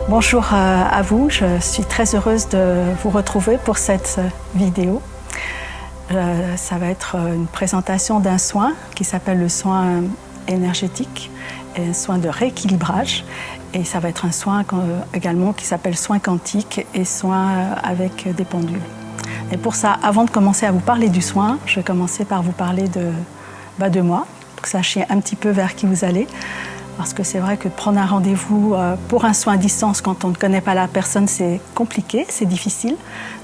Bonjour à vous, je suis très heureuse de vous retrouver pour cette vidéo. Ça va être une présentation d'un soin qui s'appelle le soin énergétique et un soin de rééquilibrage. Et ça va être un soin également qui s'appelle soin quantique et soin avec des pendules. Et pour ça, avant de commencer à vous parler du soin, je vais commencer par vous parler de moi, pour que vous sachiez un petit peu vers qui vous allez. Parce que c'est vrai que de prendre un rendez-vous pour un soin à distance quand on ne connaît pas la personne, c'est compliqué, c'est difficile.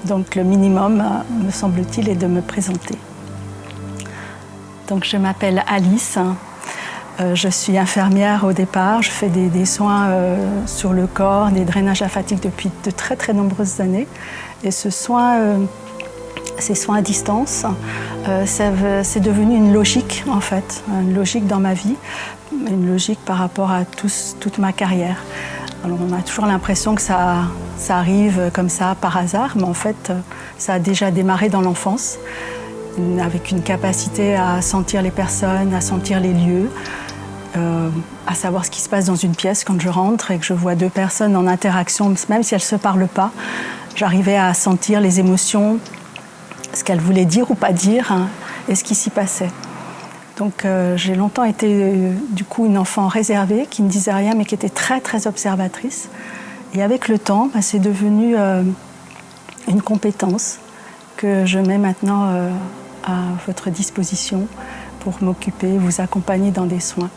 Donc le minimum, me semble-t-il, est de me présenter. Donc je m'appelle Alice, je suis infirmière au départ, je fais des soins sur le corps, des drainages lymphatiques depuis de très très nombreuses années. Et ces soins à distance, c'est devenu une logique en fait, une logique dans ma vie. Une logique par rapport à toute ma carrière. Alors on a toujours l'impression que ça arrive comme ça par hasard, mais en fait ça a déjà démarré dans l'enfance, avec une capacité à sentir les personnes, à sentir les lieux, à savoir ce qui se passe dans une pièce quand je rentre et que je vois deux personnes en interaction, même si elles ne se parlent pas, j'arrivais à sentir les émotions, ce qu'elles voulaient dire ou pas dire, et ce qui s'y passait. Donc j'ai longtemps été du coup une enfant réservée, qui ne disait rien mais qui était très très observatrice. Et avec le temps, c'est devenu une compétence que je mets maintenant à votre disposition pour m'occuper, vous accompagner dans des soins.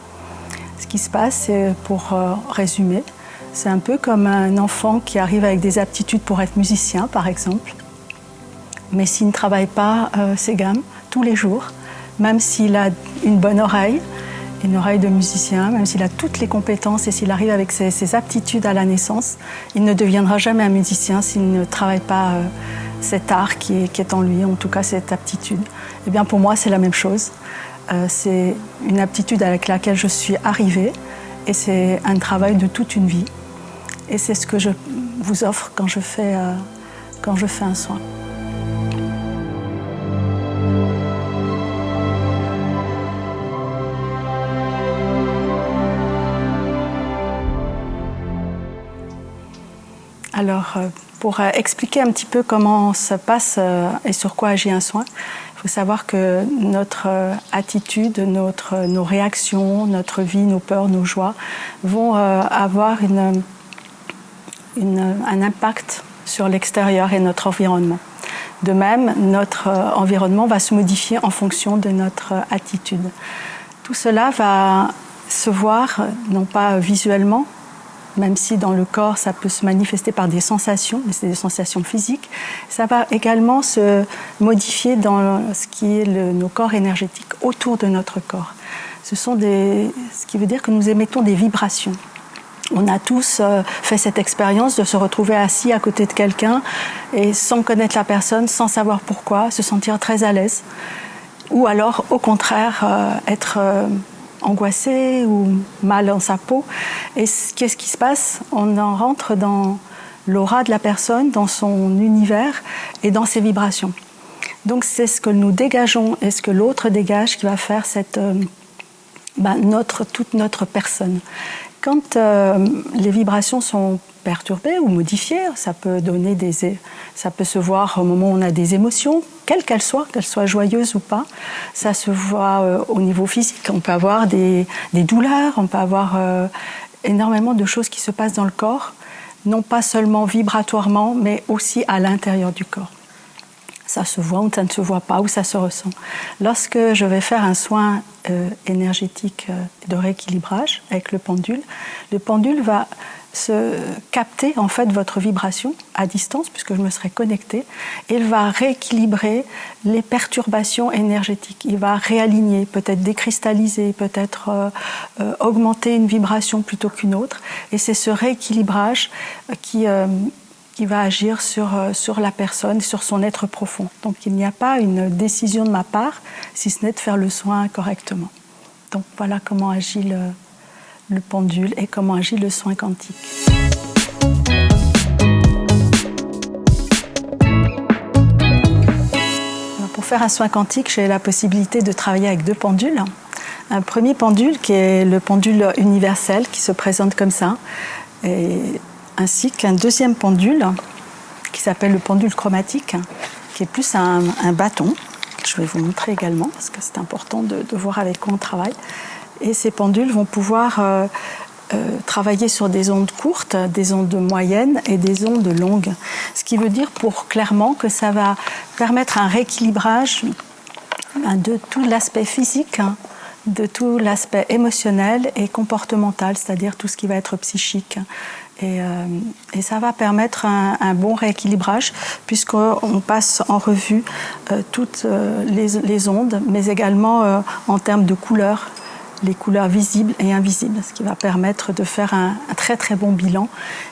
Ce qui se passe, c'est, pour résumer, c'est un peu comme un enfant qui arrive avec des aptitudes pour être musicien par exemple, mais s'il ne travaille pas ses gammes tous les jours, même s'il a une bonne oreille, une oreille de musicien, même s'il a toutes les compétences et s'il arrive avec ses aptitudes à la naissance, il ne deviendra jamais un musicien s'il ne travaille pas cet art qui est en lui, en tout cas cette aptitude. Eh bien pour moi, c'est la même chose. C'est une aptitude avec laquelle je suis arrivée et c'est un travail de toute une vie. Et c'est ce que je vous offre quand je fais un soin. Alors, pour expliquer un petit peu comment ça passe et sur quoi agit un soin, il faut savoir que notre attitude, nos réactions, notre vie, nos peurs, nos joies vont avoir un impact sur l'extérieur et notre environnement. De même, notre environnement va se modifier en fonction de notre attitude. Tout cela va se voir, non pas visuellement, même si dans le corps, ça peut se manifester par des sensations, mais c'est des sensations physiques, ça va également se modifier dans ce qui est nos corps énergétiques autour de notre corps. Ce qui veut dire que nous émettons des vibrations. On a tous fait cette expérience de se retrouver assis à côté de quelqu'un et sans connaître la personne, sans savoir pourquoi, se sentir très à l'aise. Ou alors, au contraire, être angoissé ou mal dans sa peau. Et qu'est-ce qui se passe? On en rentre dans l'aura de la personne, dans son univers et dans ses vibrations. Donc c'est ce que nous dégageons et ce que l'autre dégage qui va faire toute notre personne. Quand les vibrations sont perturbées ou modifiées, ça peut se voir au moment où on a des émotions, quelles qu'elles soient joyeuses ou pas. Ça se voit au niveau physique. On peut avoir des douleurs, on peut avoir énormément de choses qui se passent dans le corps, non pas seulement vibratoirement, mais aussi à l'intérieur du corps. Ça se voit ou ça ne se voit pas, ou ça se ressent. Lorsque je vais faire un soin énergétique de rééquilibrage avec le pendule va se capter en fait votre vibration à distance, puisque je me serai connectée, et il va rééquilibrer les perturbations énergétiques. Il va réaligner, peut-être décristalliser, peut-être augmenter une vibration plutôt qu'une autre. Et c'est ce rééquilibrage qui va agir sur la personne, sur son être profond. Donc il n'y a pas une décision de ma part, si ce n'est de faire le soin correctement. Donc voilà comment agit le pendule et comment agit le soin quantique. Alors, pour faire un soin quantique, j'ai la possibilité de travailler avec deux pendules. Un premier pendule qui est le pendule universel qui se présente comme ça. Et ainsi qu'un deuxième pendule qui s'appelle le pendule chromatique, qui est plus un bâton. Je vais vous montrer également, parce que c'est important de voir avec quoi on travaille. Et ces pendules vont pouvoir travailler sur des ondes courtes, des ondes moyennes et des ondes longues. Ce qui veut dire clairement que ça va permettre un rééquilibrage de tout l'aspect physique, de tout l'aspect émotionnel et comportemental, c'est-à-dire tout ce qui va être psychique. Et ça va permettre un bon rééquilibrage puisqu'on passe en revue toutes les ondes, mais également en termes de couleurs, les couleurs visibles et invisibles, ce qui va permettre de faire un très très bon bilan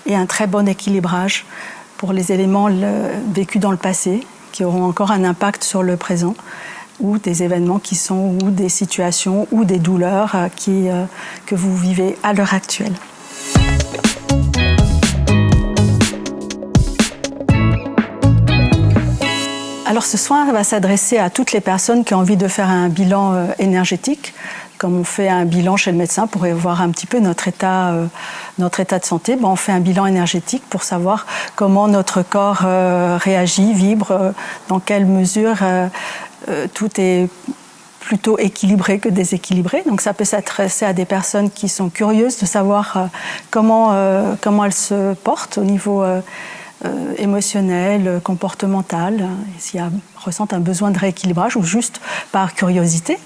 et un très bon équilibrage pour les éléments vécus dans le passé, qui auront encore un impact sur le présent, ou des événements ou des situations ou des douleurs que vous vivez à l'heure actuelle. Alors ce soin va s'adresser à toutes les personnes qui ont envie de faire un bilan énergétique, comme on fait un bilan chez le médecin pour voir un petit peu notre état de santé. On fait un bilan énergétique pour savoir comment notre corps réagit, vibre, dans quelle mesure tout est plutôt équilibré que déséquilibré. Donc ça peut s'adresser à des personnes qui sont curieuses de savoir comment elles se portent au niveau émotionnel, comportemental, s'il ressentent un besoin de rééquilibrage ou juste par curiosité.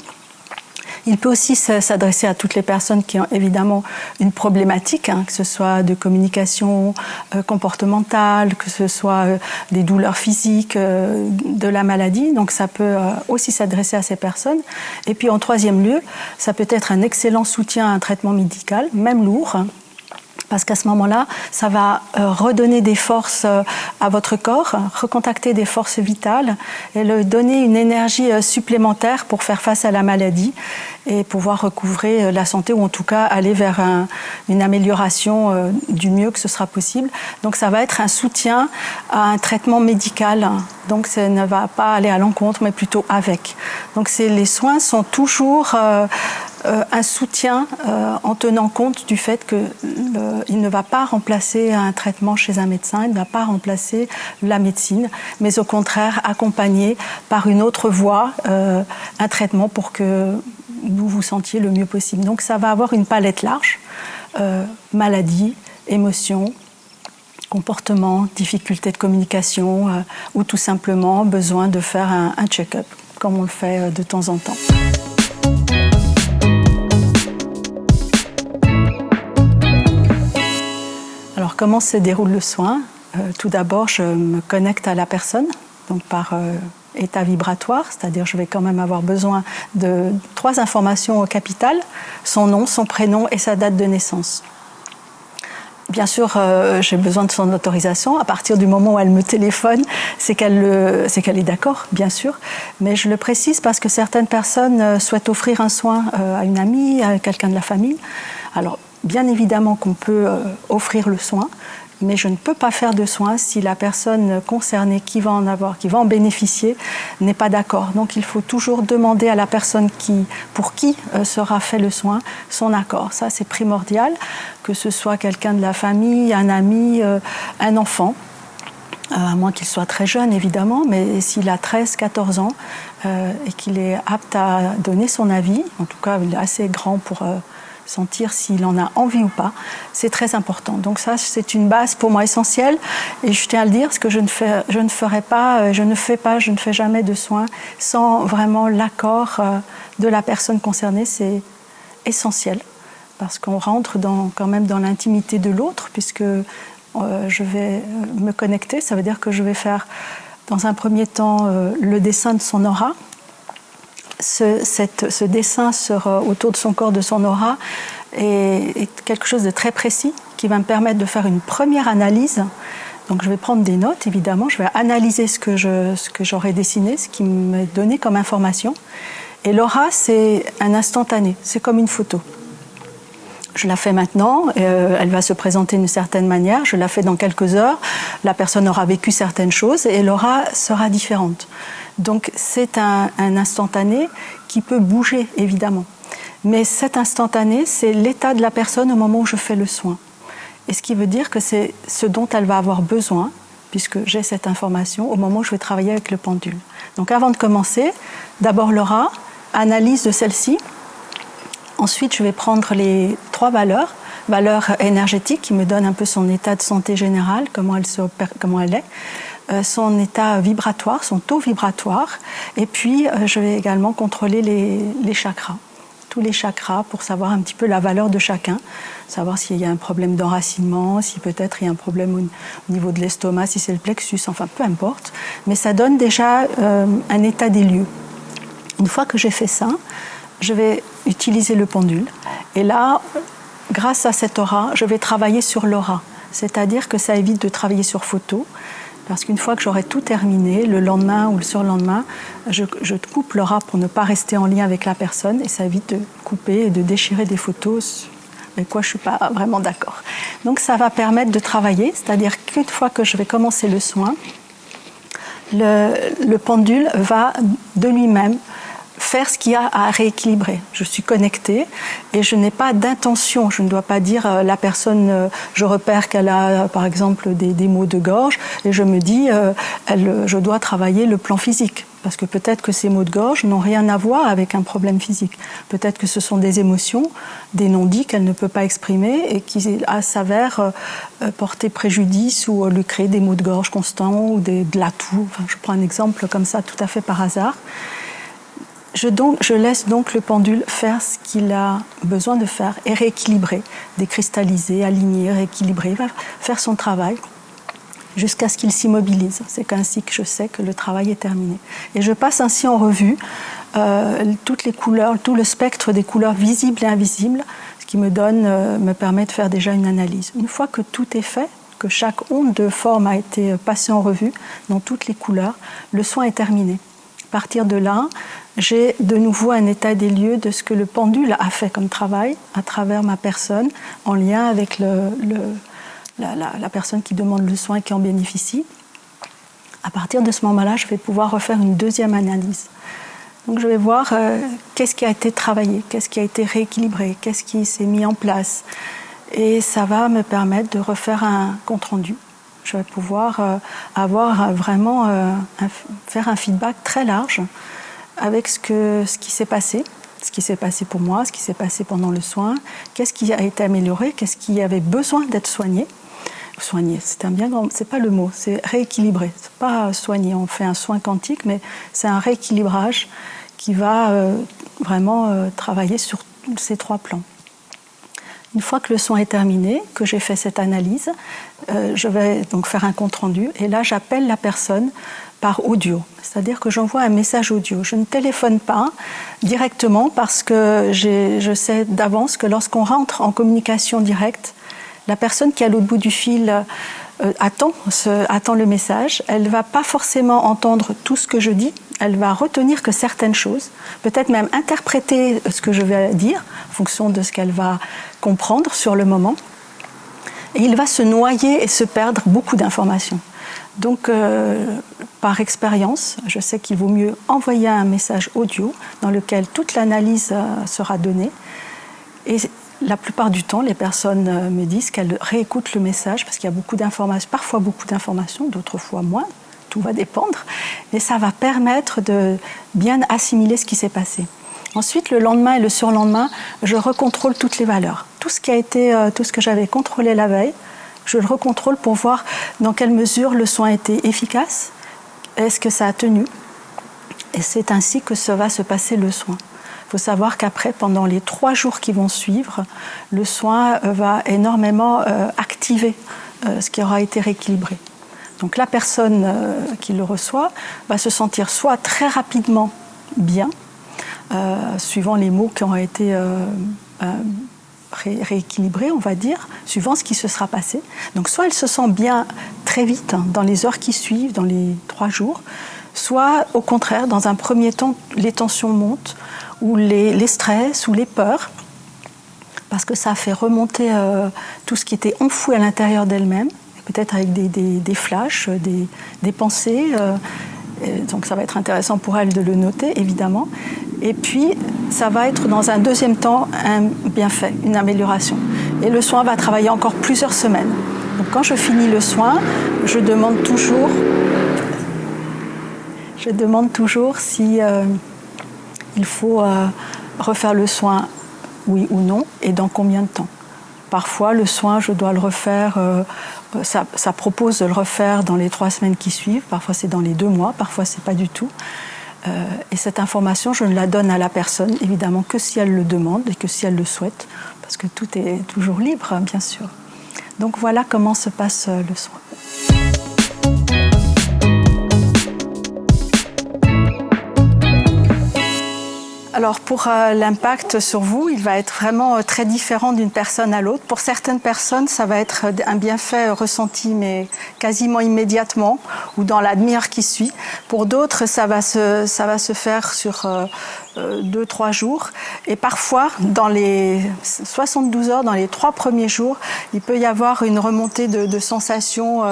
Il peut aussi s'adresser à toutes les personnes qui ont évidemment une problématique, que ce soit de communication comportementale, que ce soit des douleurs physiques, de la maladie. Donc ça peut aussi s'adresser à ces personnes. Et puis en troisième lieu, ça peut être un excellent soutien à un traitement médical, même lourd, parce qu'à ce moment-là, ça va redonner des forces à votre corps, recontacter des forces vitales et lui donner une énergie supplémentaire pour faire face à la maladie et pouvoir recouvrer la santé ou en tout cas aller vers une amélioration du mieux que ce sera possible. Donc ça va être un soutien à un traitement médical. Donc ça ne va pas aller à l'encontre mais plutôt avec. Donc les soins sont toujours un soutien en tenant compte du fait qu'il ne va pas remplacer un traitement chez un médecin, il ne va pas remplacer la médecine, mais au contraire accompagner par une autre voie un traitement pour que vous vous sentiez le mieux possible. Donc ça va avoir une palette large, maladie, émotions, comportement, difficultés de communication ou tout simplement besoin de faire un check-up, comme on le fait de temps en temps. Alors, comment se déroule le soin ? Tout d'abord, je me connecte à la personne, donc par état vibratoire, c'est-à-dire je vais quand même avoir besoin de 3 informations capitales, son nom, son prénom et sa date de naissance. Bien sûr, j'ai besoin de son autorisation. À partir du moment où elle me téléphone, c'est qu'elle est d'accord, bien sûr. Mais je le précise parce que certaines personnes souhaitent offrir un soin à une amie, à quelqu'un de la famille. Alors, bien évidemment qu'on peut offrir le soin, mais je ne peux pas faire de soin si la personne concernée qui va en bénéficier n'est pas d'accord. Donc il faut toujours demander à la personne pour qui sera fait le soin son accord. Ça, c'est primordial, que ce soit quelqu'un de la famille, un ami, un enfant. À moins qu'il soit très jeune, évidemment, mais s'il a 13, 14 ans et qu'il est apte à donner son avis, en tout cas, il est assez grand pour sentir s'il en a envie ou pas, c'est très important. Donc ça, c'est une base pour moi essentielle et je tiens à le dire parce que je ne fais jamais de soins sans vraiment l'accord de la personne concernée. C'est essentiel parce qu'on rentre quand même dans l'intimité de l'autre puisque je vais me connecter. Ça veut dire que je vais faire dans un premier temps le dessin de son aura. Ce dessin autour de son corps, de son aura, est quelque chose de très précis qui va me permettre de faire une première analyse. Donc je vais prendre des notes, évidemment, je vais analyser ce que j'aurais dessiné, ce qui m'est donné comme information. Et l'aura, c'est un instantané, c'est comme une photo. Je la fais maintenant, elle va se présenter d'une certaine manière, je la fais dans quelques heures, la personne aura vécu certaines choses et l'aura sera différente. Donc c'est un instantané qui peut bouger, évidemment. Mais cet instantané, c'est l'état de la personne au moment où je fais le soin. et ce qui veut dire que c'est ce dont elle va avoir besoin, puisque j'ai cette information, au moment où je vais travailler avec le pendule. Donc avant de commencer, d'abord l'aura, analyse de celle-ci. Ensuite, je vais prendre les 3 valeurs. Valeur énergétique qui me donne un peu son état de santé général, comment elle est, son état vibratoire, son taux vibratoire. Et puis, je vais également contrôler les chakras. Tous les chakras pour savoir un petit peu la valeur de chacun, savoir s'il y a un problème d'enracinement, si peut-être il y a un problème au niveau de l'estomac, si c'est le plexus, enfin peu importe. Mais ça donne déjà un état des lieux. Une fois que j'ai fait ça, je vais utiliser le pendule. Et là, grâce à cette aura, je vais travailler sur l'aura. C'est-à-dire que ça évite de travailler sur photo. Parce qu'une fois que j'aurai tout terminé, le lendemain ou le surlendemain, je coupe l'aura pour ne pas rester en lien avec la personne. Et ça évite de couper et de déchirer des photos avec quoi je ne suis pas vraiment d'accord. Donc ça va permettre de travailler. C'est-à-dire qu'une fois que je vais commencer le soin, le pendule va de lui-même faire ce qu'il y a à rééquilibrer. Je suis connectée et je n'ai pas d'intention. Je ne dois pas dire la personne, je repère qu'elle a par exemple des maux de gorge et je me dis je dois travailler le plan physique. Parce que peut-être que ces maux de gorge n'ont rien à voir avec un problème physique. Peut-être que ce sont des émotions, des non-dits qu'elle ne peut pas exprimer et qui s'avèrent porter préjudice ou lui créer des maux de gorge constants ou de la toux. Enfin, je prends un exemple comme ça tout à fait par hasard. Je laisse donc le pendule faire ce qu'il a besoin de faire et rééquilibrer, décristalliser, aligner, rééquilibrer, il va faire son travail jusqu'à ce qu'il s'immobilise. C'est ainsi que je sais que le travail est terminé. Et je passe ainsi en revue toutes les couleurs, tout le spectre des couleurs visibles et invisibles, ce qui me permet de faire déjà une analyse. Une fois que tout est fait, que chaque onde de forme a été passée en revue dans toutes les couleurs, le soin est terminé. À partir de là, j'ai de nouveau un état des lieux de ce que le pendule a fait comme travail à travers ma personne, en lien avec la personne qui demande le soin et qui en bénéficie. À partir de ce moment-là, je vais pouvoir refaire une deuxième analyse. Donc je vais voir qu'est-ce qui a été travaillé, qu'est-ce qui a été rééquilibré, qu'est-ce qui s'est mis en place. Et ça va me permettre de refaire un compte-rendu. Je vais pouvoir avoir vraiment faire un feedback très large avec ce qui s'est passé pour moi, ce qui s'est passé pendant le soin, qu'est-ce qui a été amélioré, qu'est-ce qui avait besoin d'être soigné. Soigné, c'est pas le mot, c'est rééquilibré. C'est pas soigner, on fait un soin quantique, mais c'est un rééquilibrage qui va vraiment travailler sur ces 3 plans. Une fois que le soin est terminé, que j'ai fait cette analyse, je vais donc faire un compte-rendu et là j'appelle la personne par audio, c'est-à-dire que j'envoie un message audio. Je ne téléphone pas directement parce que je sais d'avance que lorsqu'on rentre en communication directe, la personne qui est à l'autre bout du fil attend le message. Elle ne va pas forcément entendre tout ce que je dis. Elle va retenir que certaines choses, peut-être même interpréter ce que je vais dire en fonction de ce qu'elle va comprendre sur le moment. Et il va se noyer et se perdre beaucoup d'informations. Donc, par expérience, je sais qu'il vaut mieux envoyer un message audio dans lequel toute l'analyse sera donnée. Et la plupart du temps, les personnes me disent qu'elles réécoutent le message parce qu'il y a beaucoup d'informations, parfois beaucoup d'informations, d'autres fois moins. Tout va dépendre, mais ça va permettre de bien assimiler ce qui s'est passé. Ensuite, le lendemain et le surlendemain, je recontrôle toutes les valeurs. Tout ce que j'avais contrôlé la veille, je le recontrôle pour voir dans quelle mesure le soin était efficace, est-ce que ça a tenu, et c'est ainsi que ça va se passer le soin. Il faut savoir qu'après, pendant les 3 jours qui vont suivre, le soin va énormément activer ce qui aura été rééquilibré. Donc la personne qui le reçoit va se sentir soit très rapidement bien, suivant les mots qui ont été rééquilibrés, on va dire, suivant ce qui se sera passé. Donc soit elle se sent bien très vite, dans les heures qui suivent, dans les 3 jours, soit au contraire, dans un premier temps, les tensions montent, ou les stress, ou les peurs, parce que ça fait remonter tout ce qui était enfoui à l'intérieur d'elle-même, peut-être avec des flashs, des pensées. Donc ça va être intéressant pour elle de le noter, évidemment. Et puis, ça va être dans un deuxième temps un bienfait, une amélioration. Et le soin va travailler encore plusieurs semaines. Donc quand je finis le soin, je demande toujours si il faut refaire le soin, oui ou non, et dans combien de temps. Parfois, le soin, je dois le refaire, ça propose de le refaire dans les 3 semaines qui suivent, parfois c'est dans les 2 mois, parfois c'est pas du tout. Et cette information, je ne la donne à la personne, évidemment, que si elle le demande et que si elle le souhaite, parce que tout est toujours libre, bien sûr. Donc voilà comment se passe le soin. Alors pour l'impact sur vous, il va être vraiment très différent d'une personne à l'autre. Pour certaines personnes, ça va être un bienfait ressenti, mais quasiment immédiatement, ou dans la demi-heure qui suit. Pour d'autres, ça va se faire sur 2-3 jours. Et parfois, dans les 72 heures, dans les 3 premiers jours, il peut y avoir une remontée de sensations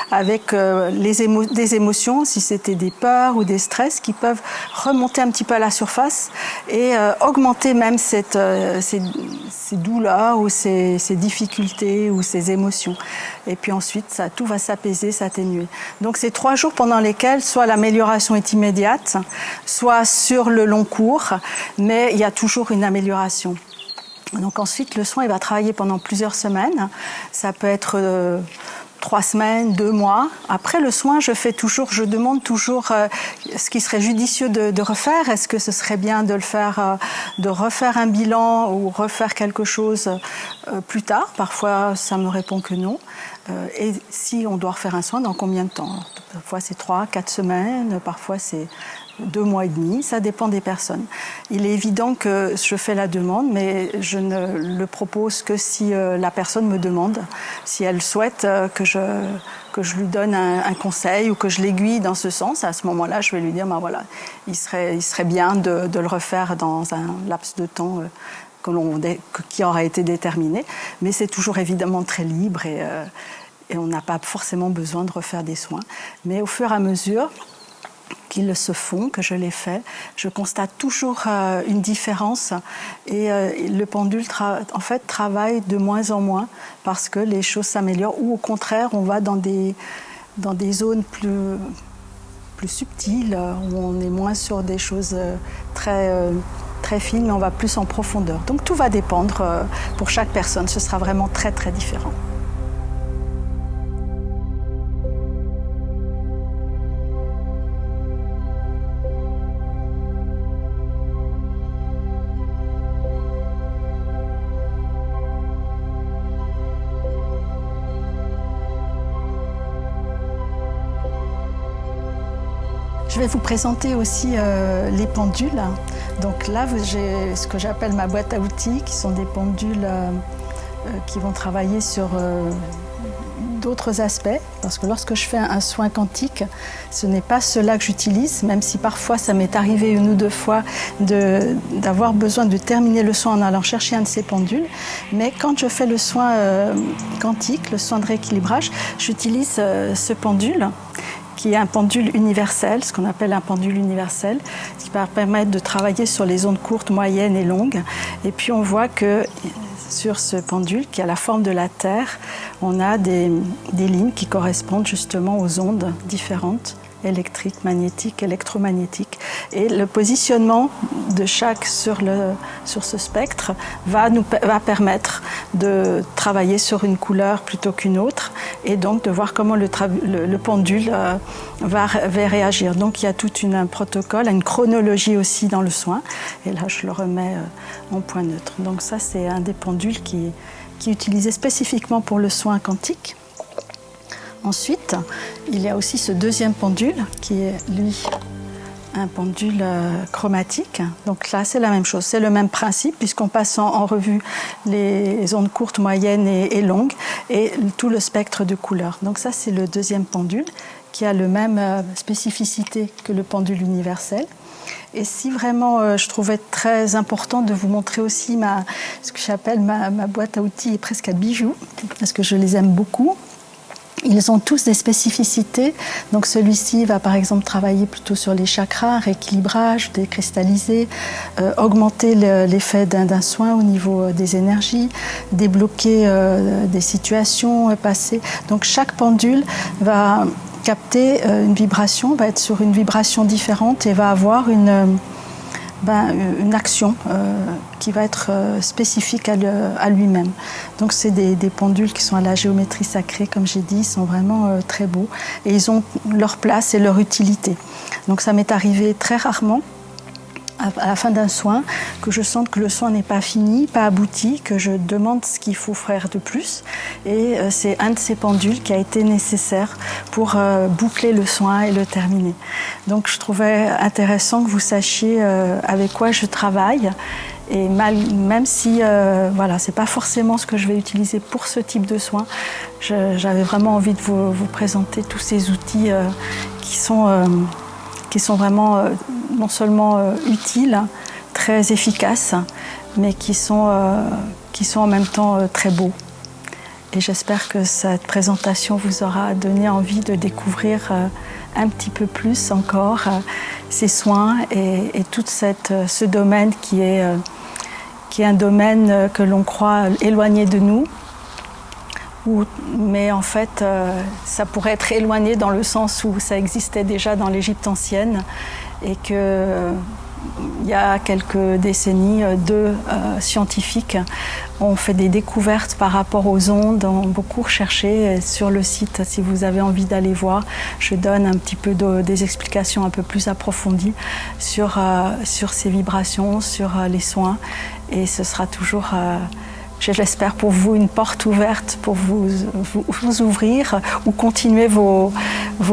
avec des émotions, si c'était des peurs ou des stress, qui peuvent remonter un petit peu à la surface et augmenter même ces douleurs ou ces difficultés ou ces émotions. Et puis ensuite, tout va s'apaiser, s'atténuer. Donc c'est 3 jours pendant lesquels soit l'amélioration est immédiate, soit sur le long cours, mais il y a toujours une amélioration. Donc ensuite, le soin il va travailler pendant plusieurs semaines. Ça peut être 3 semaines, 2 mois. Après le soin, je demande toujours ce qui serait judicieux de refaire. Est-ce que ce serait bien de refaire un bilan ou refaire quelque chose plus tard? Parfois, ça me répond que non. Et si on doit refaire un soin, dans combien de temps? Parfois, c'est 3-4 semaines, parfois, c'est 2 mois et demi, ça dépend des personnes. Il est évident que je fais la demande, mais je ne le propose que si la personne me demande, si elle souhaite que je lui donne un conseil ou que je l'aiguille dans ce sens. À ce moment-là, je vais lui dire, voilà, il serait bien de le refaire dans un laps de temps qui aura été déterminé. Mais c'est toujours évidemment très libre et on n'a pas forcément besoin de refaire des soins. Mais au fur et à mesure qu'ils se font, que je les fais, je constate toujours une différence et le pendule travaille de moins en moins parce que les choses s'améliorent ou au contraire on va dans des zones plus subtiles où on est moins sur des choses très fines mais on va plus en profondeur. Donc tout va dépendre pour chaque personne, ce sera vraiment très très différent. Je vais vous présenter aussi les pendules. Donc là, j'ai ce que j'appelle ma boîte à outils, qui sont des pendules qui vont travailler sur d'autres aspects. Parce que lorsque je fais un soin quantique, ce n'est pas cela que j'utilise, même si parfois ça m'est arrivé 1 ou 2 fois d'avoir besoin de terminer le soin en allant chercher un de ces pendules. Mais quand je fais le soin quantique, le soin de rééquilibrage, j'utilise ce pendule, qui est un pendule universel, ce qu'on appelle un pendule universel, qui va permettre de travailler sur les ondes courtes, moyennes et longues. Et puis on voit que sur ce pendule, qui a la forme de la Terre, on a des lignes qui correspondent justement aux ondes différentes, électriques, magnétiques, électromagnétiques. Et le positionnement de chaque sur ce spectre va permettre de travailler sur une couleur plutôt qu'une autre et donc de voir comment le pendule va réagir. Donc il y a tout un protocole, une chronologie aussi dans le soin. Et là, je le remets en point neutre. Donc ça, c'est un des pendules qui est utilisé spécifiquement pour le soin quantique. Ensuite, il y a aussi ce deuxième pendule qui est, lui, un pendule chromatique. Donc là, c'est la même chose, c'est le même principe puisqu'on passe en revue les ondes courtes, moyennes et longues et tout le spectre de couleurs. Donc ça, c'est le deuxième pendule qui a la même spécificité que le pendule universel. Et si vraiment je trouvais très important de vous montrer aussi ce que j'appelle ma boîte à outils presque à bijoux, parce que je les aime beaucoup. Ils ont tous des spécificités. Donc celui-ci va par exemple travailler plutôt sur les chakras, rééquilibrage, décristalliser, augmenter l'effet d'un soin au niveau des énergies, débloquer des situations passées. Donc chaque pendule va capter une vibration, va être sur une vibration différente et va avoir une action qui va être spécifique à lui-même. Donc c'est des pendules qui sont à la géométrie sacrée, comme j'ai dit, ils sont vraiment très beaux et ils ont leur place et leur utilité. Donc ça m'est arrivé très rarement à la fin d'un soin, que je sente que le soin n'est pas fini, pas abouti, que je demande ce qu'il faut faire de plus. Et c'est un de ces pendules qui a été nécessaire pour boucler le soin et le terminer. Donc je trouvais intéressant que vous sachiez avec quoi je travaille. Et même si voilà, c'est pas forcément ce que je vais utiliser pour ce type de soin, j'avais vraiment envie de vous présenter tous ces outils qui sont vraiment non seulement utiles, très efficaces, mais qui sont en même temps très beaux. Et j'espère que cette présentation vous aura donné envie de découvrir un petit peu plus encore ces soins et tout ce domaine qui est un domaine que l'on croit éloigné de nous. Mais en fait, ça pourrait être éloigné dans le sens où ça existait déjà dans l'Égypte ancienne et qu'il y a quelques décennies, deux scientifiques ont fait des découvertes par rapport aux ondes, ont beaucoup recherché sur le site. Si vous avez envie d'aller voir, je donne un petit peu des explications un peu plus approfondies sur ces vibrations, sur les soins, et ce sera toujours... je l'espère pour vous, une porte ouverte pour vous ouvrir ou continuer vos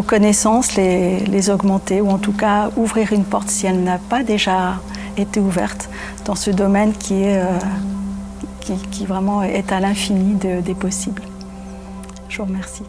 connaissances, les augmenter, ou en tout cas ouvrir une porte si elle n'a pas déjà été ouverte dans ce domaine qui vraiment est à l'infini des possibles. Je vous remercie.